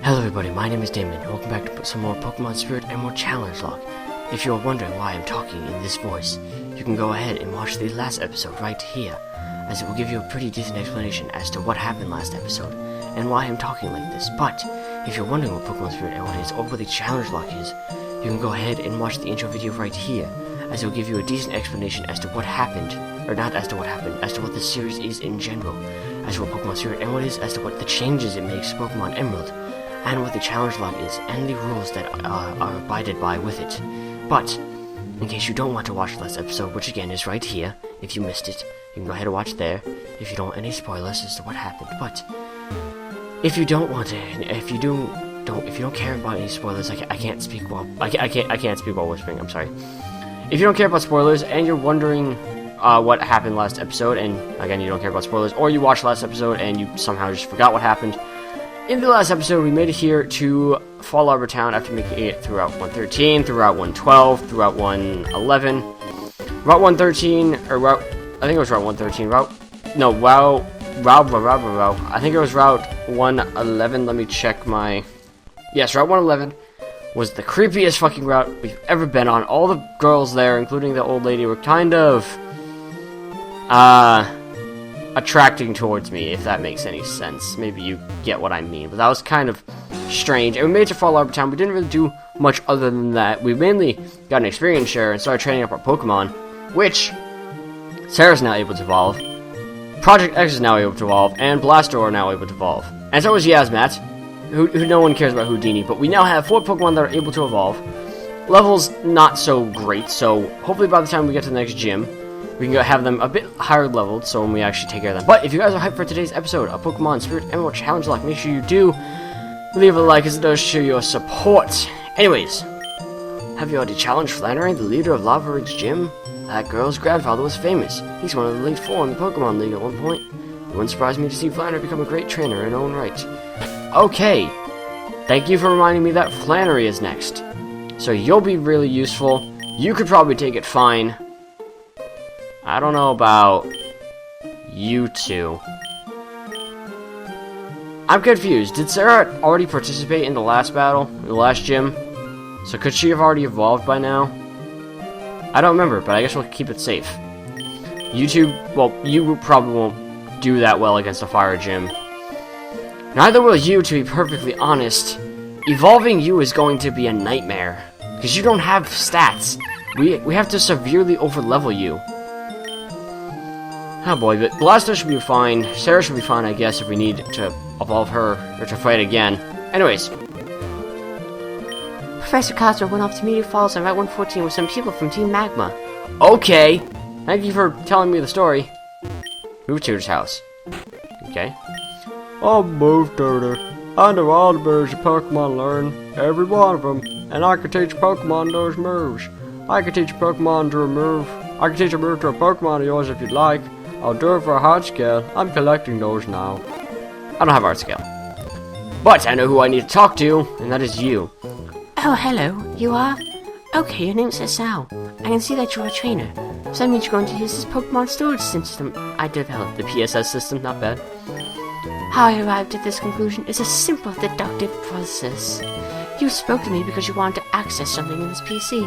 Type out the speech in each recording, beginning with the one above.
Hello everybody, my name is Damon, and welcome back to some more Pokemon Spirit and more Challengelocke. If you're wondering why I'm talking in this voice, you can go ahead and watch the last episode right here, as it will give you a pretty decent explanation as to what happened last episode, and why I'm talking like this. But, if you're wondering what Pokemon Spirit and what is, or what the Challengelocke is, you can go ahead and watch the intro video right here, as it will give you a decent explanation as to what happened, or not as to what happened, as to what the series is in general, as to what Pokemon Spirit and what is, as to what the changes it makes to Pokemon Emerald, and what the Challengelocke is, and the rules that are abided by with it. But, in case you don't want to watch the last episode, which again is right here, if you missed it, you can go ahead and watch there, if you don't want any spoilers as to what happened. But, if you don't want to, if you don't care about any spoilers, I can't speak while, I can't speak while whispering, I'm sorry. If you don't care about spoilers, and you're wondering what happened last episode, and again, you don't care about spoilers, or you watched last episode and you somehow just forgot what happened, in the last episode, we made it here to Fall Arbor Town after making it through Route 113, through Route 112, through Route 111. Route 113, or Route, I think it was Route 113, I think it was Route 111, let me check my, yes, Route 111 was the creepiest fucking route we've ever been on. All the girls there, including the old lady, were kind of, attracting towards me, if that makes any sense. Maybe you get what I mean, but that was kind of strange. And we made it to Fall Arbor Town. We didn't really do much other than that. We mainly got an experience share and started training up our Pokemon, which Sarah's now able to evolve, Project X is now able to evolve, and Blastoise are now able to evolve. And so is Yasmat, who no one cares about Houdini, but we now have 4 Pokemon that are able to evolve. Level's not so great, so hopefully by the time we get to the next gym, we can have them a bit higher leveled, so when we actually take care of them. But if you guys are hyped for today's episode of Pokemon Spirit Emerald Challengelocke, make sure you do leave a like, as it does show your support. Anyways, have you already challenged Flannery, the leader of Lava Ridge Gym? That girl's grandfather was famous. He's one of the Elite Four in the Pokemon League at one point. It wouldn't surprise me to see Flannery become a great trainer in her own right. Okay, thank you for reminding me that Flannery is next. So you'll be really useful. You could probably take it fine. I don't know about you two. I'm confused. Did Sarah already participate in the last battle? In the last gym? So could she have already evolved by now? I don't remember, but I guess we'll keep it safe. You two, well, you probably won't do that well against a fire gym. Neither will you, to be perfectly honest. Evolving you is going to be a nightmare, because you don't have stats. We have to severely overlevel you. Oh boy, but Blastoise should be fine. Sarah should be fine, I guess, if we need to evolve her, or to fight again. Anyways. Professor Cozmo went off to Meteor Falls on Route 114 with some people from Team Magma. Okay! Thank you for telling me the story. Move to his house. Okay. I'll move to I know all the moves the Pokemon learn, every one of them, and I can teach Pokemon those moves. I can teach Pokemon to remove. I can teach a move to a Pokemon of yours if you'd like. I'll do it for a heart scale. I'm collecting those now. I don't have art scale. But I know who I need to talk to, and that is you. Oh, hello. You are? Okay, your name's Sal. I can see that you're a trainer. So that means you're going to use this Pokemon storage system I developed. The PSS system, not bad. How I arrived at this conclusion is a simple deductive process. You spoke to me because you wanted to access something in this PC.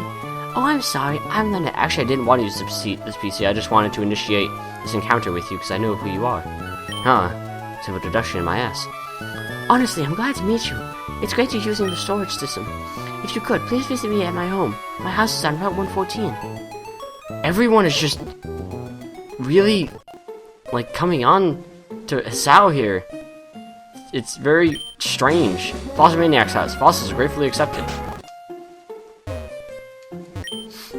Oh, I'm sorry, I'm not... Actually, I didn't want to use this PC, I just wanted to initiate this encounter with you, because I know who you are. Huh. Simple deduction in my ass. Honestly, I'm glad to meet you. It's great you're using the storage system. If you could, please visit me at my home. My house is on Route 114. Everyone is just... really... like, coming on to Hisao here. It's very strange. Fossil Maniac's house. Fossils are gratefully accepted.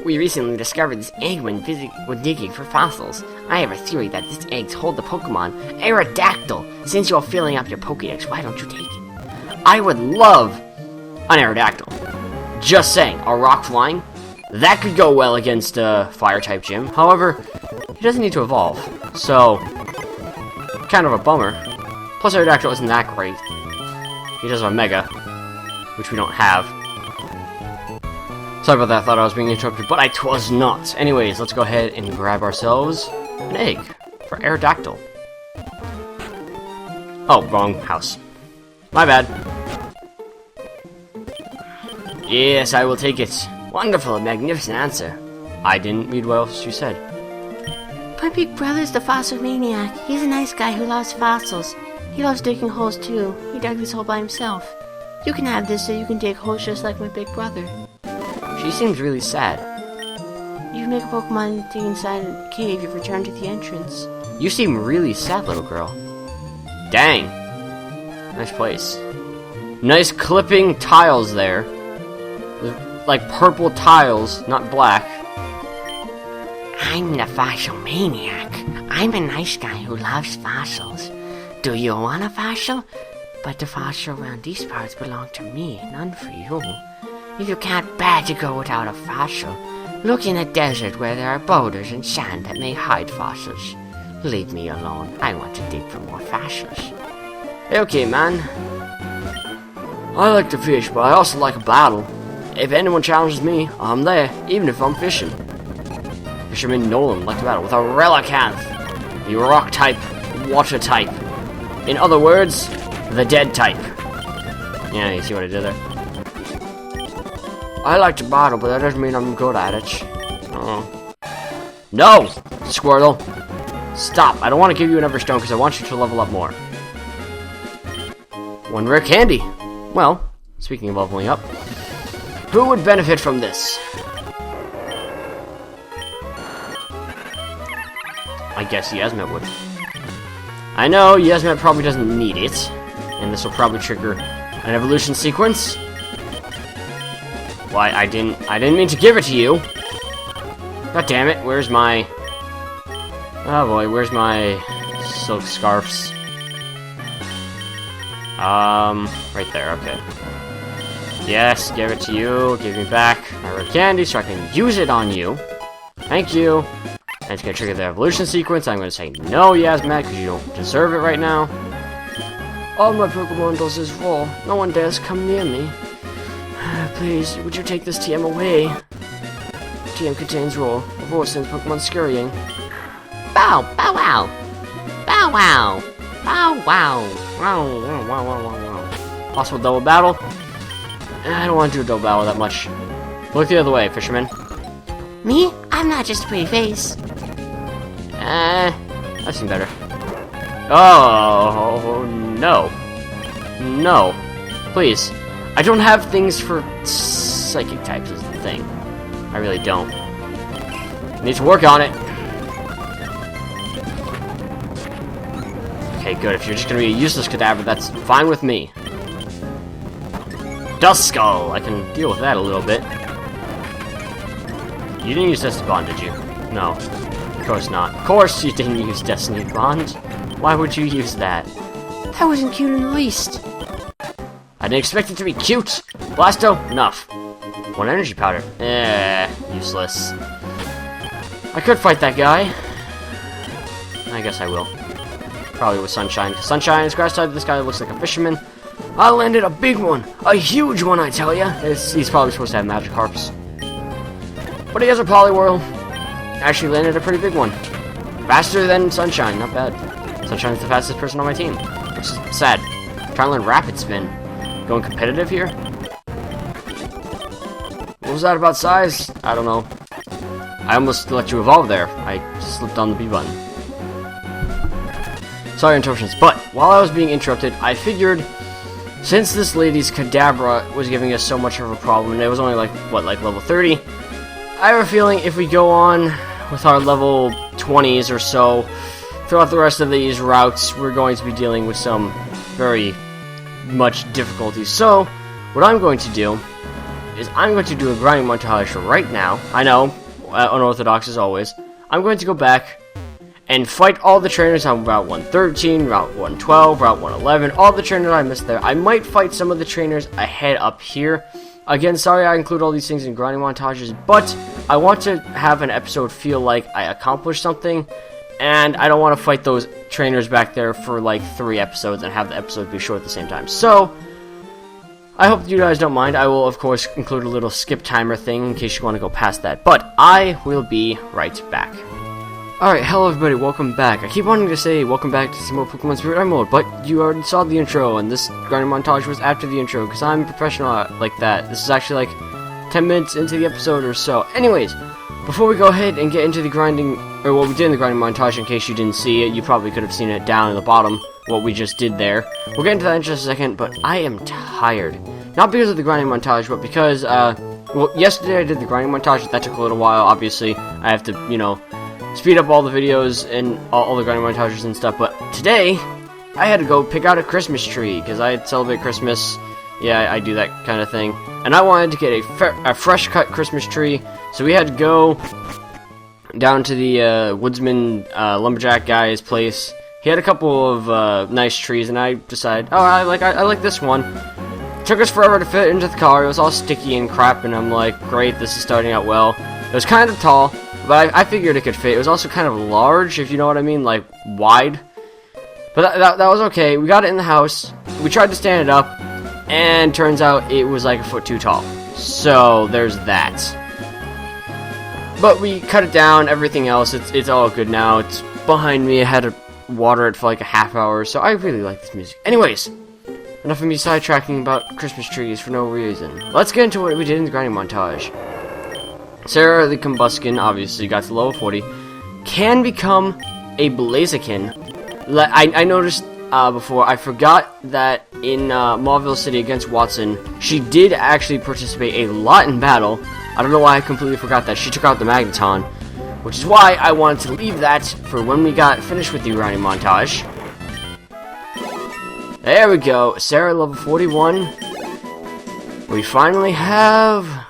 We recently discovered this egg when digging for fossils. I have a theory that these eggs hold the Pokemon Aerodactyl. Since you're filling up your Pokédex, why don't you take it? I would love an Aerodactyl. Just saying, a rock flying? That could go well against a fire-type gym. However, he doesn't need to evolve. So, kind of a bummer. Plus, Aerodactyl isn't that great. He does have a Mega, which we don't have. Sorry about that, I thought I was being interrupted, but I was not. Anyways, let's go ahead and grab ourselves an egg for Aerodactyl. Oh, wrong house. My bad. Yes, I will take it. Wonderful, magnificent answer. I didn't read what else you said. My big brother's the fossil maniac. He's a nice guy who loves fossils. He loves digging holes too. He dug this hole by himself. You can have this so you can dig holes just like my big brother. She seems really sad. If you make a Pokemon dig inside a cave, you return to the entrance. You seem really sad, little girl. Dang. Nice place. Nice clipping tiles there. Like purple tiles, not black. I'm the fossil maniac. I'm a nice guy who loves fossils. Do you want a fossil? But the fossils around these parts belong to me, none for you. If you can't bear to go without a fossil, look in a desert where there are boulders and sand that may hide fossils. Leave me alone. I want to dig for more fossils. Okay, man. I like to fish, but I also like a battle. If anyone challenges me, I'm there, even if I'm fishing. Fisherman Nolan like to battle with a Relicanth, the rock type, water type. In other words, the dead type. Yeah, you see what I did there? I like to battle, but that doesn't mean I'm good at it. No! Squirtle! Stop! I don't want to give you an Everstone because I want you to level up more. One rare candy! Well, speaking of leveling up, who would benefit from this? I guess Yasmet would. I know Yasmet probably doesn't need it, and this will probably trigger an evolution sequence. Why, I didn't mean to give it to you. God damn it, where's my... Oh boy, where's my silk scarfs? Right there, okay. Yes, give it to you, give me back my red candy so I can use it on you. Thank you. And it's gonna trigger the evolution sequence. I'm gonna say no, Yasmet, because you don't deserve it right now. All my Pokemon does is roll. No one dares come near me. Please, would you take this TM away? TM contains roll. Roll sends Pokemon scurrying. Bow! Bow wow! Bow wow! Bow wow! Wow wow wow wow wow. Possible double battle. I don't want to do a double battle that much. Look the other way, fisherman. Me? I'm not just a pretty face. I've seen better. Oh, no. No. Please. I don't have things for psychic types is the thing. I really don't. I need to work on it. Okay, good. If you're just gonna be a useless cadaver, that's fine with me. Dust Skull! I can deal with that a little bit. You didn't use Destiny Bond, did you? No. Of course not. Of course you didn't use Destiny Bond. Why would you use that? That wasn't cute in the least. I didn't expect it to be cute! Blasto, enough. One energy powder. Useless. I could fight that guy. I guess I will. Probably with Sunshine. Sunshine is grass type, this guy looks like a fisherman. I landed a big one! A huge one, I tell ya! He's probably supposed to have Magikarps. But he has a Poliwhirl. Actually landed a pretty big one. Faster than Sunshine, not bad. Sunshine's the fastest person on my team. Which is sad. Trying to learn Rapid Spin. Going competitive here? What was that about size? I don't know. I almost let you evolve there. I slipped on the B button. Sorry interruptions, but while I was being interrupted, I figured since this lady's Kadabra was giving us so much of a problem, and it was only like, what, like level 30? I have a feeling if we go on with our level 20s or so, throughout the rest of these routes, we're going to be dealing with some very much difficulties. So, what I'm going to do is I'm going to do a grinding montage right now. I know, unorthodox as always. I'm going to go back and fight all the trainers on Route 113, Route 112, Route 111, all the trainers I missed there. I might fight some of the trainers ahead up here. Again, sorry I include all these things in grinding montages, but I want to have an episode feel like I accomplished something, and I don't want to fight those trainers back there for like 3 episodes and have the episode be short at the same time. So, I hope you guys don't mind. I will, of course, include a little skip timer thing in case you want to go past that, but I will be right back. Alright, hello everybody, welcome back. I keep wanting to say welcome back to some more Pokemon Spirit Emerald, but you already saw the intro, and this grinding montage was after the intro, because I'm professional like that. This is actually like 10 minutes into the episode or so. Anyways, before we go ahead and get into the grinding, or what we did in the grinding montage, in case you didn't see it, you probably could have seen it down in the bottom, what we just did there. We'll get into that in just a second, but I am tired. Not because of the grinding montage, but because, well, yesterday I did the grinding montage, that took a little while, obviously. I have to, you know, speed up all the videos and all the grinding montages and stuff, but today, I had to go pick out a Christmas tree, because I celebrate Christmas. Yeah, I do that kind of thing. And I wanted to get a fresh-cut Christmas tree, so we had to go down to the woodsman lumberjack guy's place. He had a couple of nice trees, and I decided, oh, I like this one. Took us forever to fit into the car. It was all sticky and crap, and I'm like, great, this is starting out well. It was kind of tall, but I figured it could fit. It was also kind of large, if you know what I mean, like wide. But that was okay. We got it in the house. We tried to stand it up, and turns out it was like a foot too tall. So there's that. But we cut it down. Everything else, it's all good now. It's behind me. I had to water it for like a half hour, so I really like this music. Anyways, enough of me sidetracking about Christmas trees for no reason. Let's get into what we did in the grinding montage. Sarah the Combuskin, obviously, got to level 40, can become a Blaziken. I noticed before, I forgot that in Mauville City against Watson, she did actually participate a lot in battle. I don't know why I completely forgot that. She took out the Magneton, which is why I wanted to leave that for when we got finished with the grinding montage. There we go, Sarah level 41. We finally have...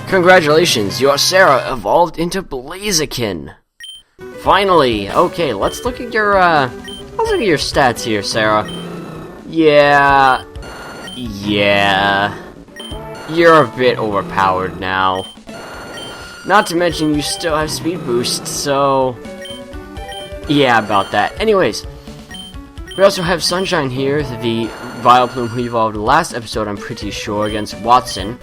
Congratulations, your Sarah evolved into Blaziken. Finally, okay, let's look at your stats here, Sarah. Yeah, you're a bit overpowered now. Not to mention you still have speed boost, so yeah, about that. Anyways, we also have Sunshine here, the Vileplume who evolved last episode, I'm pretty sure, against Watson.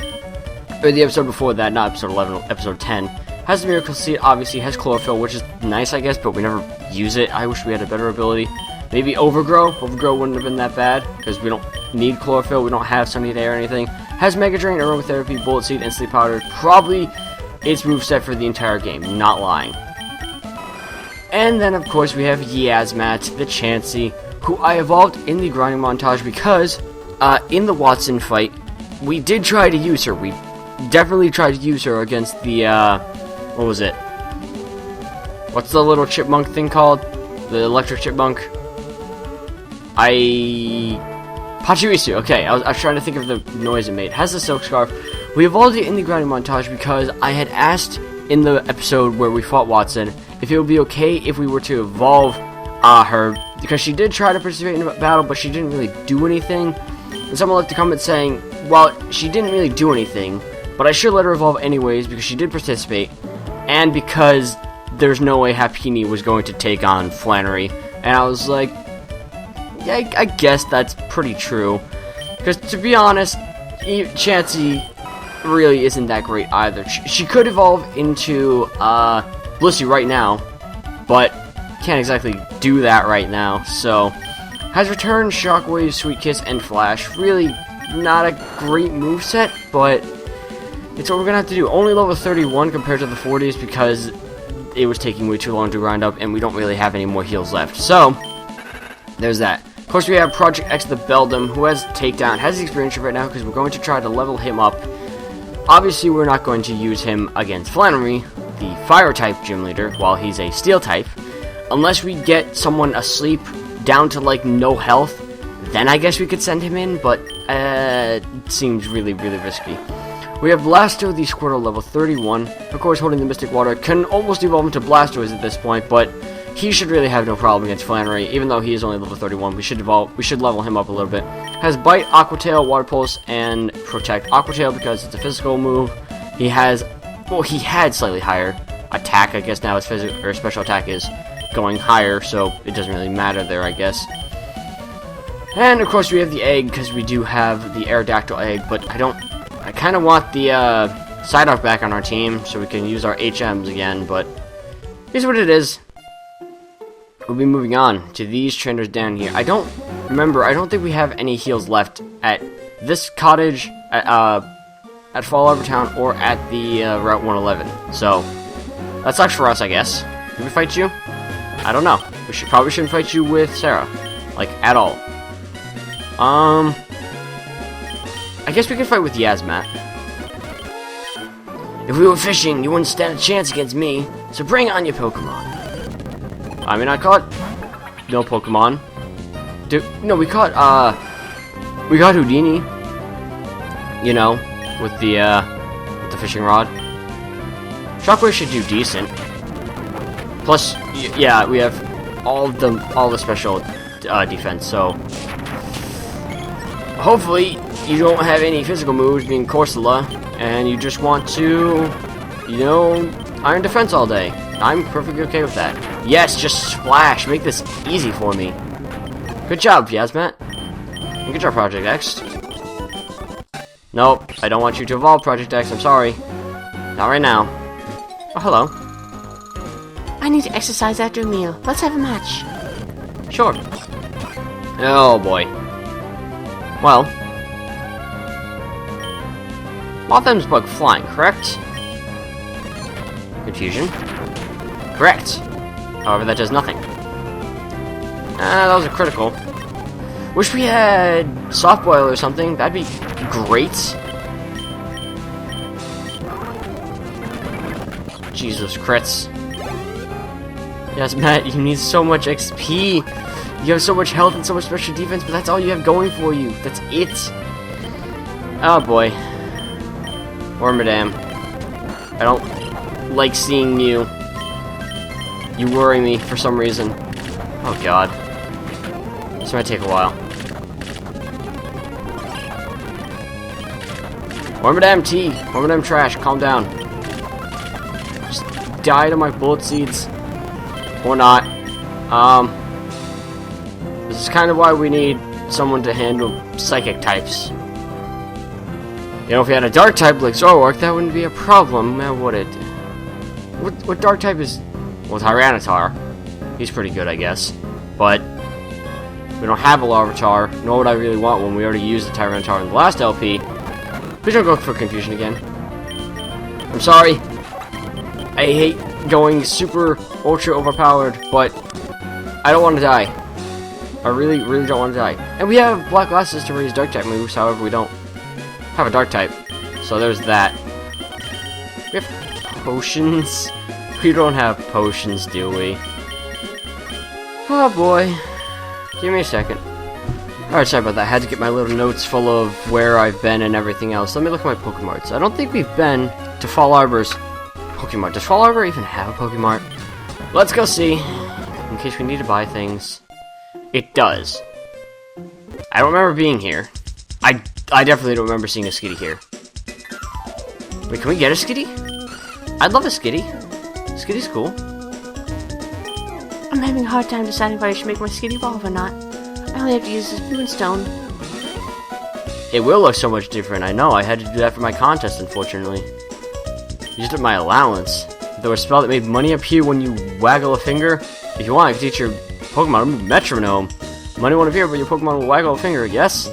Or the episode before that, not episode 11, episode 10. Has the Miracle Seed, obviously has Chlorophyll, which is nice, I guess, but we never use it. I wish we had a better ability. Maybe Overgrow. Overgrow wouldn't have been that bad, because we don't need Chlorophyll, we don't have Sunny Day or anything. Has Mega Drain, Aromatherapy, Bullet Seed, and Sleep Powder. Probably its moveset for the entire game, not lying. And then, of course, we have Yasmat, the Chansey, who I evolved in the grinding montage because, in the Watson fight, we did try to use her. We definitely tried to use her against the, what was it? What's the little chipmunk thing called? The electric chipmunk? Pachirisu, okay, I was trying to think of the noise it made. It has the Silk Scarf. We evolved it in the grinding montage because I had asked in the episode where we fought Watson if it would be okay if we were to evolve her, because she did try to participate in the battle, but she didn't really do anything. And someone left a comment saying, well, she didn't really do anything, but I should let her evolve anyways because she did participate, and because there's no way Happini was going to take on Flannery. And I was like, yeah, I guess that's pretty true. Because to be honest, Chansey really isn't that great either. She could evolve into Blissey right now, but can't exactly do that right now. So, has returned Shockwave, Sweet Kiss, and Flash. Really not a great moveset, but it's what we're gonna have to do. Only level 31 compared to the 40s because it was taking way too long to grind up, and we don't really have any more heals left. So, there's that. Of course, we have Project X the Beldum, who has Takedown, has the experience right now because we're going to try to level him up. Obviously, we're not going to use him against Flannery, the Fire-type gym leader, while he's a Steel-type. Unless we get someone asleep down to, like, no health, then I guess we could send him in, but it seems really, really risky. We have Blasto, the Squirtle, level 31. Of course, holding the Mystic Water, can almost evolve into Blastoise at this point, but he should really have no problem against Flannery, even though he is only level 31. We should level him up a little bit. Has Bite, Aqua Tail, Water Pulse, and Protect. Aqua Tail because it's a physical move. He has, well, he had slightly higher attack. I guess now his physical or special attack is going higher, so it doesn't really matter there, I guess. And of course we have the egg because we do have the Aerodactyl egg, but I kind of want the Psyduck back on our team so we can use our HMs again, but here's what it is. We'll be moving on to these trainers down here. I don't think we have any heals left at this cottage, at Fall Harbor Town, or at the Route 111. So that sucks for us, I guess. Did we fight you? I don't know. We probably shouldn't fight you with Sarah, like at all. I guess we could fight with Yazmat. If we were fishing, you wouldn't stand a chance against me. So bring on your Pokemon. I mean, I caught no Pokemon. No, we caught Houdini. You know, with the fishing rod. Shockwave should do decent. Plus, yeah, we have all the special defense. So hopefully you don't have any physical moves, being Corsola, and you just want to, you know, Iron Defense all day. I'm perfectly okay with that. Yes, just splash. Make this easy for me. Good job, Yazmat. And good job, Project X. Nope, I don't want you to evolve, Project X. I'm sorry. Not right now. Oh, hello. I need to exercise after a meal. Let's have a match. Sure. Oh, boy. Well. Mothem's bug flying, correct? Confusion. Correct. However, that does nothing. That was a critical. Wish we had Soft Boil or something. That'd be great. Jesus, crits. Yes, Matt, you need so much XP. You have so much health and so much special defense, but that's all you have going for you. That's it. Oh, boy. Wormadam. I don't like seeing you. You worry me for some reason. Oh, God. This might take a while. Wormadam T. Wormadam Trash. Calm down. Just die to my bullet seeds. Or not. This is kind of why we need someone to handle psychic types. You know, if we had a dark type like Zoroark, that wouldn't be a problem, now would it? What dark type is... Well, Tyranitar. He's pretty good, I guess. But we don't have a Larvitar, nor would I really want one. We already used the Tyranitar in the last LP. Please don't go for Confusion again. I'm sorry. I hate going super ultra overpowered, but I don't want to die. I really, really don't want to die. And we have Black Glasses to raise dark type moves, however we don't have a dark type. So there's that. We have potions. We don't have potions, do we? Oh boy. Give me a second. Alright, sorry about that. I had to get my little notes full of where I've been and everything else. Let me look at my Pokemarts. I don't think we've been to Fall Harbor's Pokemart. Does Fall Harbor even have a Pokemart? Let's go see. In case we need to buy things. It does. I don't remember being here. I definitely don't remember seeing a Skitty here. Wait, can we get a Skitty? I'd love a Skitty. Skitty's cool. I'm having a hard time deciding if I should make my Skitty evolve or not. I only have to use this Moonstone. It will look so much different, I know. I had to do that for my contest, unfortunately. Used up my allowance. There was a spell that made money appear when you waggle a finger. If you want, I can teach your Pokemon to move Metronome. Money won't appear, but your Pokemon will waggle a finger, yes?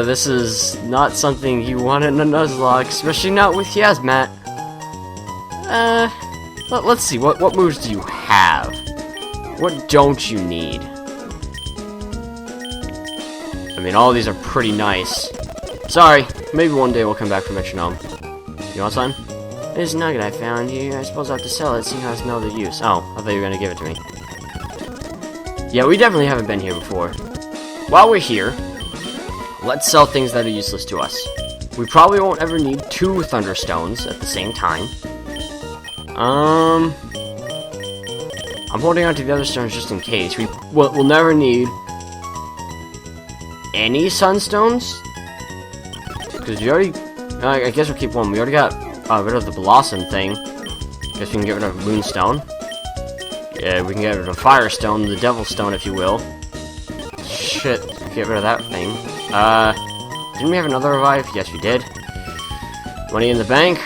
This is not something you want in a Nuzlocke, especially not with Yazmat. Let's see, what moves do you have? What don't you need? I mean, all of these are pretty nice. Sorry, maybe one day we'll come back for Metronome. You want some? This nugget I found here, I suppose I'll have to sell it, seeing how it's no other use. Oh, I thought you were gonna give it to me. Yeah, we definitely haven't been here before. While we're here, let's sell things that are useless to us. We probably won't ever need 2 Thunderstones at the same time. I'm holding on to the other stones just in case. We'll never need any sunstones. Because we already... I guess we'll keep one. We already got rid of the Blossom thing. Guess we can get rid of Moonstone. Yeah, we can get rid of Firestone, the Devil Stone, if you will. Shit, get rid of that thing. Didn't we have another revive? Yes, we did. Money in the bank.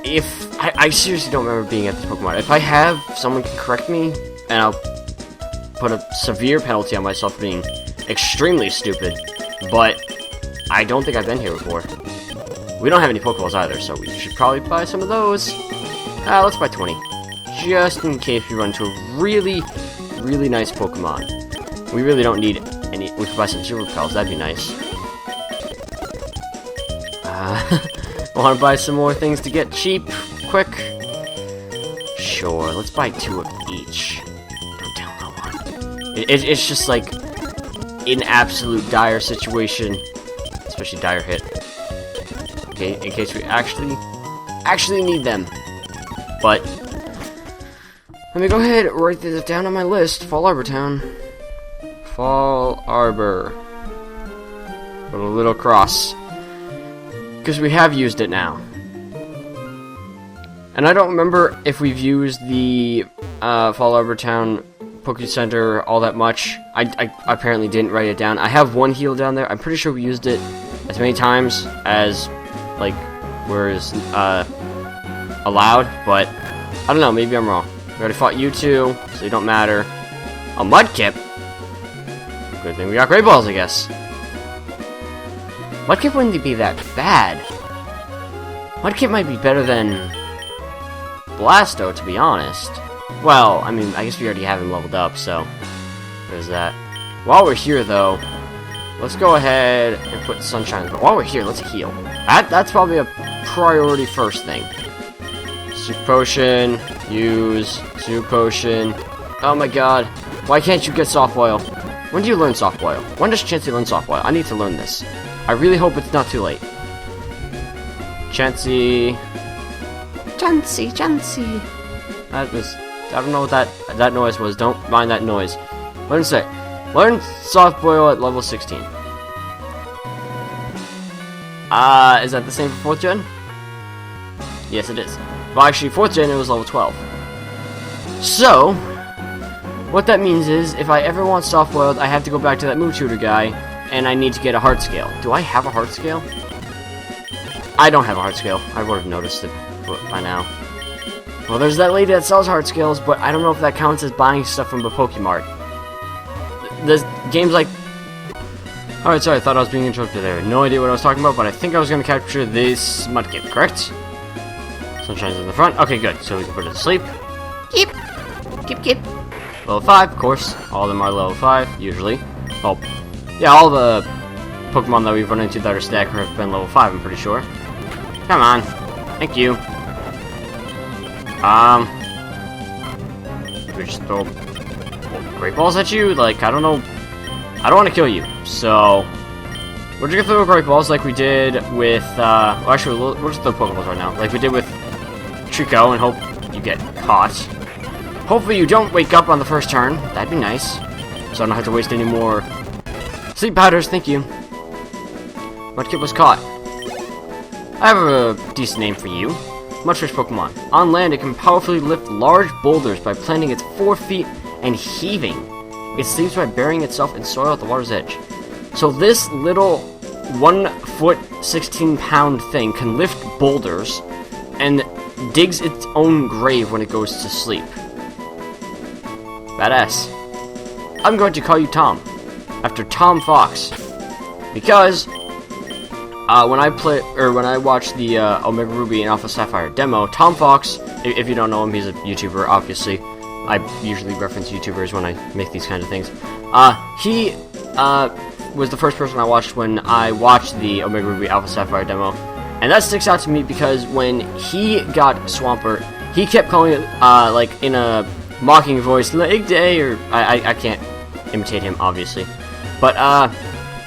If... I seriously don't remember being at this Pokemon. If I have, someone can correct me, and I'll put a severe penalty on myself for being extremely stupid. But I don't think I've been here before. We don't have any Pokeballs either, so we should probably buy some of those. Let's buy 20. Just in case we run into a really, really nice Pokemon. We really don't need any... We could buy some Super Pals, that'd be nice. Want to buy some more things to get cheap, quick? Sure, let's buy 2 of each. Don't tell no one. It's just like an absolute dire situation, especially dire hit. Okay, in case we actually need them. But let me go ahead and write this down on my list. Fall Arbor Town. Fall Arbor. Put a little cross. Because we have used it now. And I don't remember if we've used the Fall Arbor Town Poke Center all that much. I apparently didn't write it down. I have one heal down there. I'm pretty sure we used it as many times as, like, where's allowed. But, I don't know. Maybe I'm wrong. We already fought you two, so they don't matter. A Mudkip? Good thing we got Great Balls, I guess. Mudkip wouldn't be that bad. Mudkip might be better than Blasto, to be honest. Well, I mean, I guess we already have him leveled up, so there's that. While we're here, though, let's go ahead and put Sunshine. But while we're here, let's heal. That's probably a priority first thing. Soup Potion, use Soup Potion. Oh my god, why can't you get Soft Boil? When do you learn Soft Boil? When does Chansey learn Soft Boil? I need to learn this. I really hope it's not too late. Chansey. That was... I don't know what that noise was. Don't mind that noise. Learn Soft Boil at level 16. Is that the same for 4th gen? Yes, it is. Well, actually, 4th gen, it was level 12. So, what that means is, if I ever want Soft Boiled, I have to go back to that Move Tutor guy, and I need to get a Heart Scale. Do I have a Heart Scale? I don't have a Heart Scale. I would have noticed it by now. Well, there's that lady that sells Heart Scales, but I don't know if that counts as buying stuff from the Pokemart. The game's like... Alright, sorry, I thought I was being interrupted there. No idea what I was talking about, but I think I was going to capture this Mudkip, correct? Sunshine's in the front. Okay, good. So we can put it to sleep. Keep. Level 5, of course. All of them are level 5, usually. Well, yeah, all the Pokemon that we've run into that are Stacker have been level 5, I'm pretty sure. Come on. Thank you. We just throw Great Balls at you? Like, I don't know. I don't want to kill you, so we're just gonna throw Great Balls like we did with, well, actually, we'll just throw Pokeballs right now. Like we did with Trico, and hope you get caught. Hopefully you don't wake up on the first turn. That'd be nice. So I don't have to waste any more sleep powders, thank you. Mudkip was caught. I have a decent name for you. Mudfish Pokemon. On land, it can powerfully lift large boulders by planting its 4 feet and heaving. It sleeps by burying itself in soil at the water's edge. So this little 1 foot, 16 pound thing can lift boulders and digs its own grave when it goes to sleep. Badass. I'm going to call you Tom, after Tom Fox, because when I watched the Omega Ruby and Alpha Sapphire demo, Tom Fox, if you don't know him, he's a YouTuber, obviously. I usually reference YouTubers when I make these kind of things. He was the first person I watched when I watched the Omega Ruby Alpha Sapphire demo, and that sticks out to me because when he got Swampert, he kept calling it like in a mocking voice, Leg Day, or I can't imitate him, obviously, but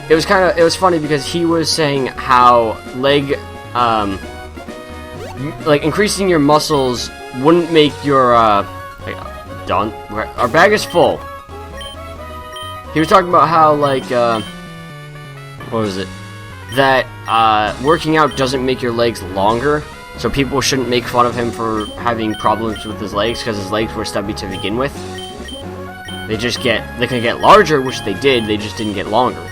it was funny because he was saying how like increasing your muscles wouldn't make your, done. Our bag is full. He was talking about how, like, what was it? That, working out doesn't make your legs longer, so people shouldn't make fun of him for having problems with his legs, because his legs were stubby to begin with. They can get larger, which they did, they just didn't get longer.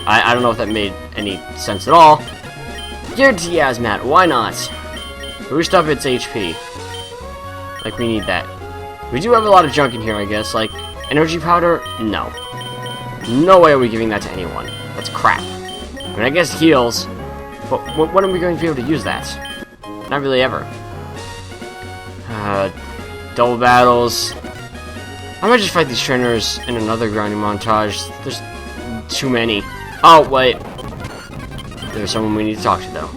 I don't know if that made any sense at all. Guarantee Hazmat, why not? Boost up its HP. Like, we need that. We do have a lot of junk in here, I guess, like, energy powder? No. No way are we giving that to anyone. That's crap. I mean, I guess heals, but when are we going to be able to use that? Not really ever. Double battles. I might just fight these trainers in another grinding montage. There's too many. Oh, wait. There's someone we need to talk to, though.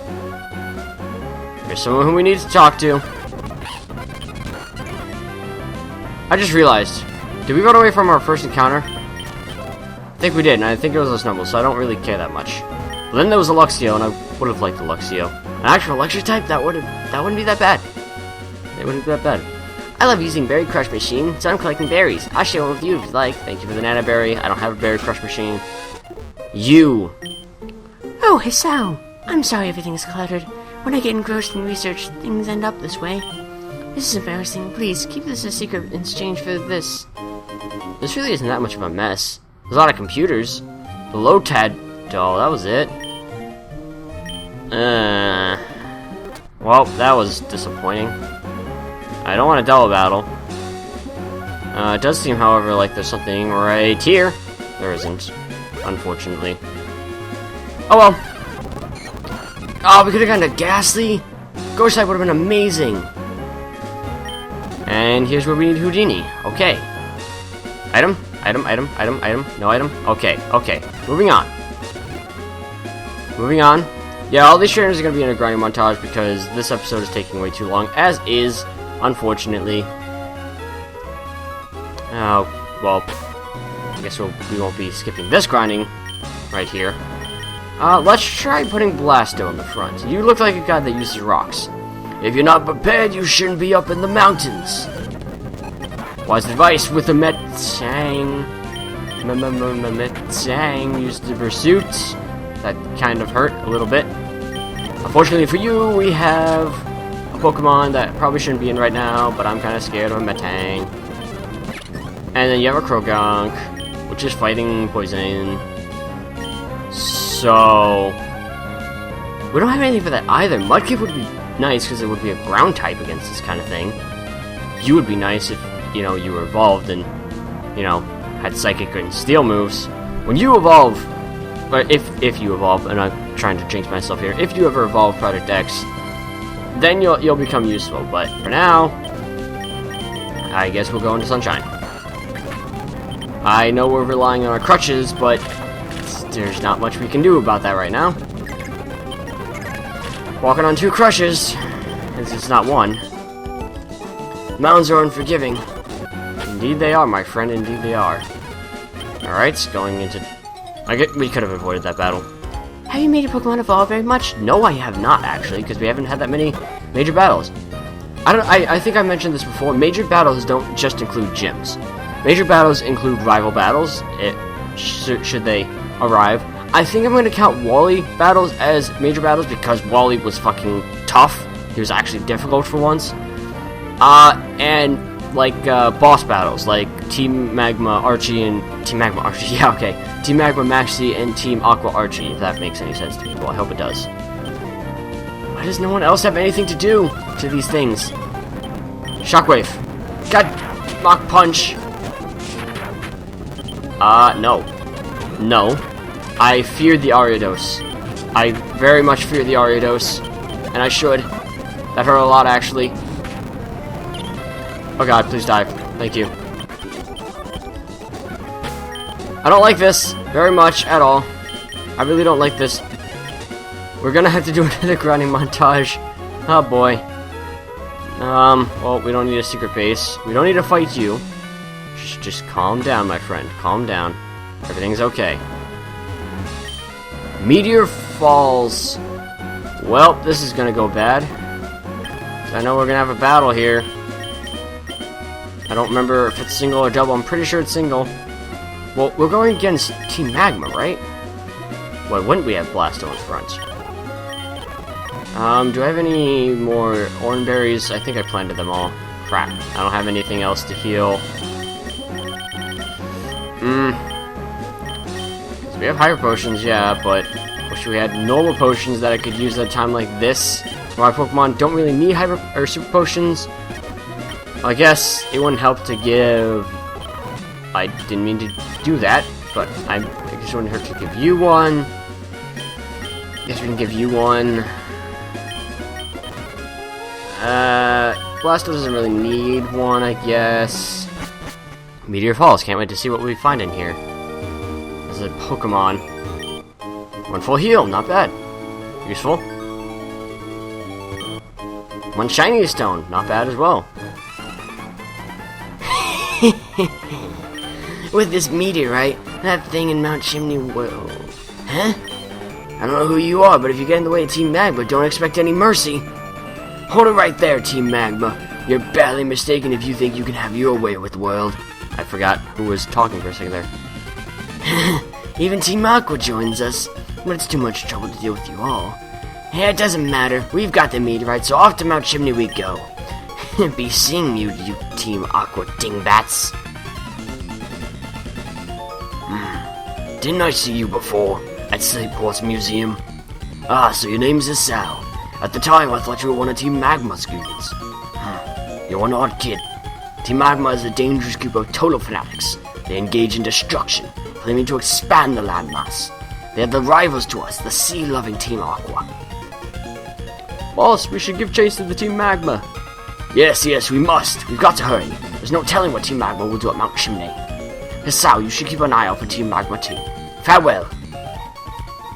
There's someone who we need to talk to. I just realized. Did we run away from our first encounter? I think we did, and I think it was a Snubble, so I don't really care that much. But then there was a Luxio, and I would have liked the Luxio. An actual electric type? That wouldn't be that bad. It wouldn't be that bad. I love using Berry Crush Machine, so I'm collecting berries. I'll share one with you if you'd like. Thank you for the Nana Berry. I don't have a Berry Crush Machine. You. Oh, Hisao. I'm sorry everything is cluttered. When I get engrossed in research, things end up this way. This is embarrassing. Please, keep this a secret in exchange for this. This really isn't that much of a mess. There's a lot of computers. The Lotad doll, that was it. Well, that was disappointing. I don't want a double battle. It does seem, however, like there's something right here. There isn't, unfortunately. Oh well. Oh, we could have gotten a Ghastly. Ghost type would have been amazing. And here's where we need Houdini. Okay. Item. No item. Okay. Moving on. Yeah, all these trainers are going to be in a grinding montage because this episode is taking way too long, as is, unfortunately. Oh, well, I guess we won't be skipping this grinding right here. Let's try putting Blasto in the front. You look like a guy that uses rocks. If you're not prepared, you shouldn't be up in the mountains. Wise advice with a Metang. Metang used the pursuit. That kind of hurt a little bit. Unfortunately for you, we have a Pokemon that probably shouldn't be in right now, but I'm kind of scared of a Metang. And then you have a Croagunk, which is fighting poison. So we don't have anything for that either. Mudkip would be nice because it would be a ground type against this kind of thing. You would be nice if, you know, you were evolved and, you know, had Psychic and Steel moves. When you evolve, but if you evolve, and I'm trying to jinx myself here, if you ever evolve Project X, then you'll become useful. But for now, I guess we'll go into Sunshine. I know we're relying on our crutches, but there's not much we can do about that right now. Walking on two crutches, this is not one. Mountains are unforgiving. Indeed they are, my friend, indeed they are. Alright, going into... we could have avoided that battle. Have you made your Pokemon evolve very much? No, I have not, actually, because we haven't had that many major battles. I think I mentioned this before. Major battles don't just include gyms. Major battles include rival battles, should they arrive. I think I'm going to count Wally battles as major battles because Wally was fucking tough. He was actually difficult for once. And like boss battles, like Team Magma Archie and Team Magma Archie. Yeah, okay. Team Magma Maxie and Team Aqua Archie, if that makes any sense to people. I hope it does. Why does no one else have anything to do to these things? Shockwave. God, Mach Punch. No. No. I feared the Ariados. I very much fear the Ariados. And I should. That hurt a lot, actually. Oh god, please die. Thank you. I don't like this very much at all. I really don't like this. We're gonna have to do another grinding montage. Oh boy. Well, we don't need a secret base. We don't need to fight you. Just calm down, my friend. Calm down. Everything's okay. Meteor falls. Well, this is gonna go bad. I know we're gonna have a battle here. I don't remember if it's single or double. I'm pretty sure it's single. Well, we're going against Team Magma, right? Why wouldn't we have Blasto in front? Do I have any more orange berries? I think I planted them all. Crap. I don't have anything else to heal. So we have hyper potions, yeah, but wish we had normal potions that I could use at a time like this. My Pokemon don't really need hyper or super potions. I guess it wouldn't help to give. I didn't mean to do that, but I just wouldn't hurt to give you one. Guess we can give you one. Blasto doesn't really need one, I guess. Meteor Falls, can't wait to see what we find in here. This is a Pokemon. One full heal, not bad. Useful. One shiny stone, not bad as well. With this meteorite, that thing in Mount Chimney will... Huh? I don't know who you are, but if you get in the way of Team Magma, don't expect any mercy. Hold it right there, Team Magma. You're badly mistaken if you think you can have your way with the world. I forgot who was talking for a second there. Even Team Aqua joins us, but it's too much trouble to deal with you all. Hey, it doesn't matter. We've got the meteorite, so off to Mount Chimney we go. Be seeing you, you Team Aqua dingbats. Didn't I see you before at Slayport's museum? Ah, so your name's Sal. At the time, I thought you were one of Team Magma's students. You're an odd kid. Team Magma is a dangerous group of total fanatics. They engage in destruction, claiming to expand the landmass. They are the rivals to us, the sea-loving Team Aqua. Boss, we should give chase to the Team Magma. Yes, we must. We've got to hurry. There's no telling what Team Magma will do at Mount Chimney. Hisao, you should keep an eye out for Team Magma too. Farewell.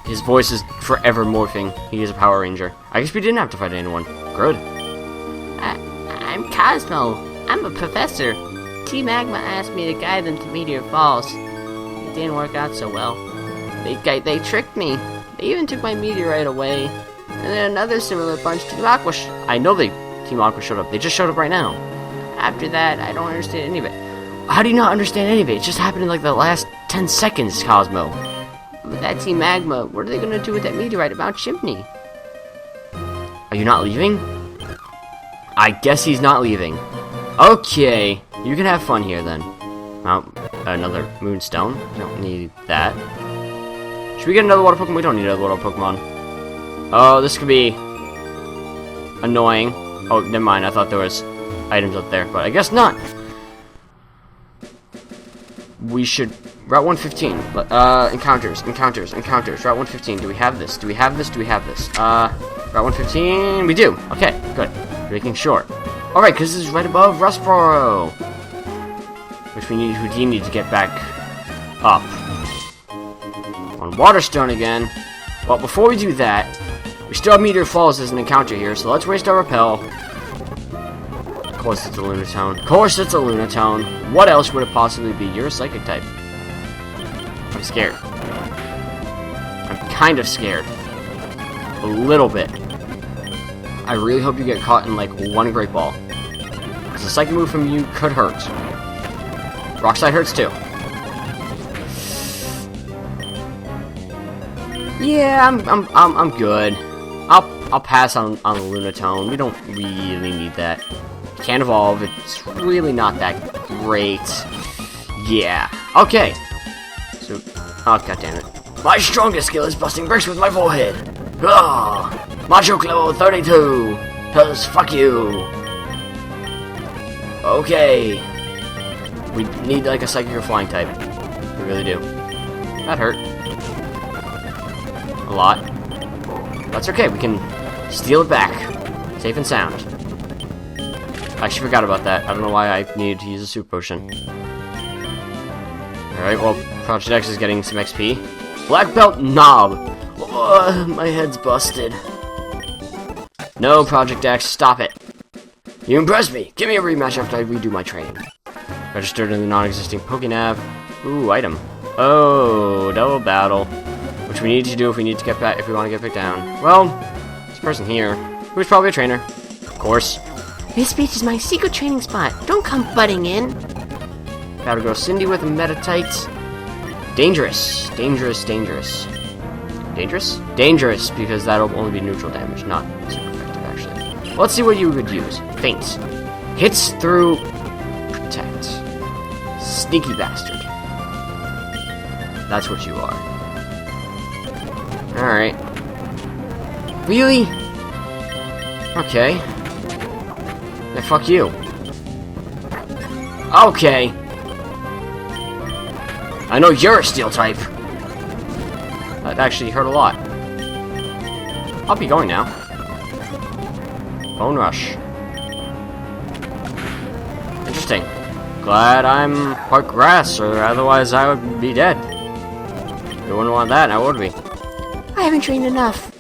His voice is forever morphing. He is a Power Ranger. I guess we didn't have to fight anyone. Good. I'm Cozmo. I'm a professor. Team Magma asked me to guide them to Meteor Falls. It didn't work out so well. They tricked me. They even took my meteorite away. And then another similar bunch, Team Aqua. I know Team Aqua showed up. They just showed up right now. After that, I don't understand any of it. How do you not understand any of it? It just happened in like the last 10 seconds, Cozmo. But that Team Magma, what are they gonna do with that meteorite at Mount Chimney? Are you not leaving? I guess he's not leaving. Okay, you can have fun here then. Another Moonstone. We don't need that. Should we get another water Pokemon? We don't need another water Pokemon. Oh, this could be annoying. Oh, never mind. I thought there was items up there, but I guess not. We should... Route 115. Encounters. Route 115. Do we have this? Route 115. We do. Okay, good. Making sure. Alright, because this is right above Rustboro. Which we need to get back up. On Waterstone again. Well, before we do that, we still have Meteor Falls as an encounter here, so let's waste our repel. Of course it's a Lunatone. What else would it possibly be? You're a Psychic type. I'm scared. I'm kind of scared. A little bit. I really hope you get caught in, like, one Great Ball. Because a Psychic move from you could hurt. Rock Slide hurts too. Yeah, I'm good. I'll pass on the Lunatone. We don't really need that. Can't evolve. It's really not that great. Yeah. Okay. So, oh god damn it. My strongest skill is busting bricks with my forehead. Macho level 32. Cause fuck you. Okay. We need like a Psychic or Flying type. We really do. That hurt. A lot. That's okay, we can steal it back. Safe and sound. I actually forgot about that. I don't know why I needed to use a Super Potion. Alright, well, Project X is getting some XP. Black Belt Knob! My head's busted. No, Project X, stop it. You impressed me. Give me a rematch after I redo my training. Registered in the non-existing Pokénav. Ooh, item. Oh, double battle. Which we need to do if we need to get back, if we want to get back down. Well, this person here, who's probably a trainer. Of course. This beach is my secret training spot. Don't come butting in. Gotta go Cindy with a Metatite. Dangerous. Dangerous, dangerous. Dangerous? Dangerous, because that'll only be neutral damage, not super effective, actually. Let's see what you would use. Faint. Hits through... Protect. Sneaky bastard. That's what you are. Alright. Really? Okay. Yeah, fuck you. Okay. I know you're a steel type. That actually hurt a lot. I'll be going now. Bone Rush. Interesting. Glad I'm part grass, or otherwise I would be dead. You wouldn't want that, I would be. I haven't trained enough.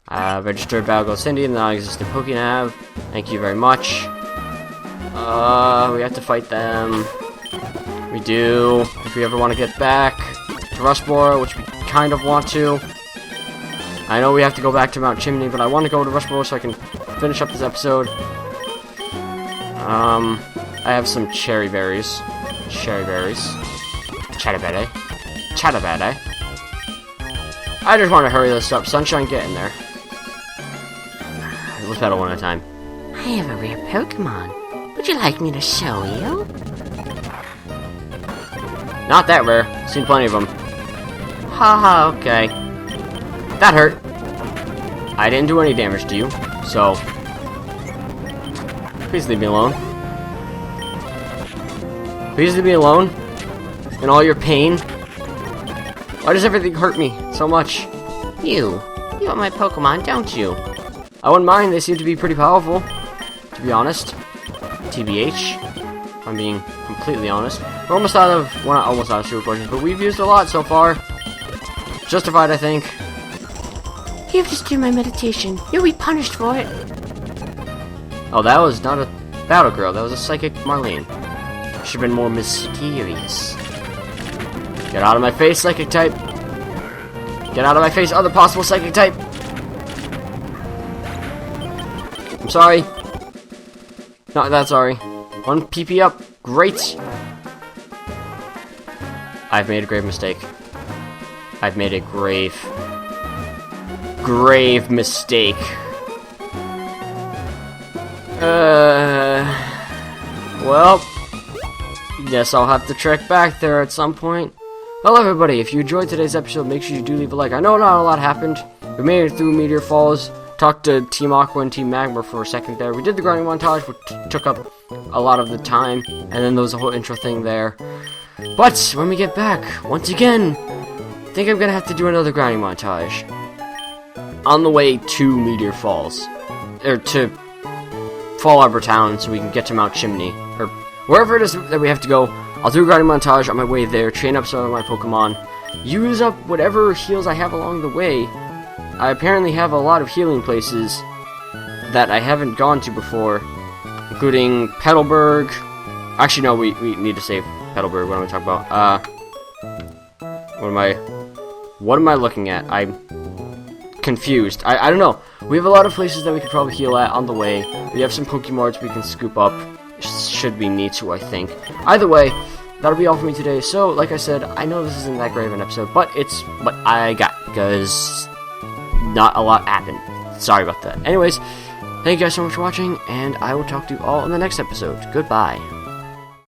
Registered Battle Cindy in the non-existent Pokénav. Thank you very much. We have to fight them. We do. If we ever want to get back to Rustboro, which we kind of want to. I know we have to go back to Mount Chimney, but I want to go to Rustboro so I can finish up this episode. I have some cherry berries. Cherry berries. Chatabere. Chatabere. I just want to hurry this up. Sunshine, get in there. Let's battle one at a time. I have a rare Pokemon. Would you like me to show you? Not that rare. Seen plenty of them. Haha, okay. That hurt. I didn't do any damage to you, so... Please leave me alone. Please leave me alone. In all your pain. Why does everything hurt me so much? You want my Pokemon, don't you? I wouldn't mind, they seem to be pretty powerful, to be honest. TBH, if I'm being completely honest. We're almost out of, well, not almost out of super potions, but we've used a lot so far. Justified, I think. You've disturbed my meditation. You'll be punished for it. Oh, that was not a battle girl, that was a psychic Marlene. Should've been more mysterious. Get out of my face, psychic type. Get out of my face, other possible psychic type. I'm sorry. Not that sorry. One PP up. Great. I've made a grave mistake. I've made a grave mistake. Well, guess I'll have to trek back there at some point. Well, everybody, if you enjoyed today's episode, make sure you do leave a like. I know not a lot happened. We made it through Meteor Falls, talked to Team Aqua and Team Magma for a second there. We did the grinding montage, which took up a lot of the time, and then there was a whole intro thing there. But when we get back, once again, I think I'm gonna have to do another grinding montage on the way to Meteor Falls, or to Fall Arbor Town, so we can get to Mount Chimney, or wherever it is that we have to go. I'll do a grinding montage on my way there, train up some of my Pokemon, use up whatever heals I have along the way. I apparently have a lot of healing places that I haven't gone to before, including Petalburg. Actually, no, we need to save Petalburg. What am I talking about? What am I looking at? I'm confused. I don't know. We have a lot of places that we could probably heal at on the way. We have some Pokemarts we can scoop up. Should be neat to, I think. Either way, that'll be all for me today. So, like I said, I know this isn't that great of an episode, but it's what I got, because not a lot happened. Sorry about that. Anyways, thank you guys so much for watching, and I will talk to you all in the next episode. Goodbye.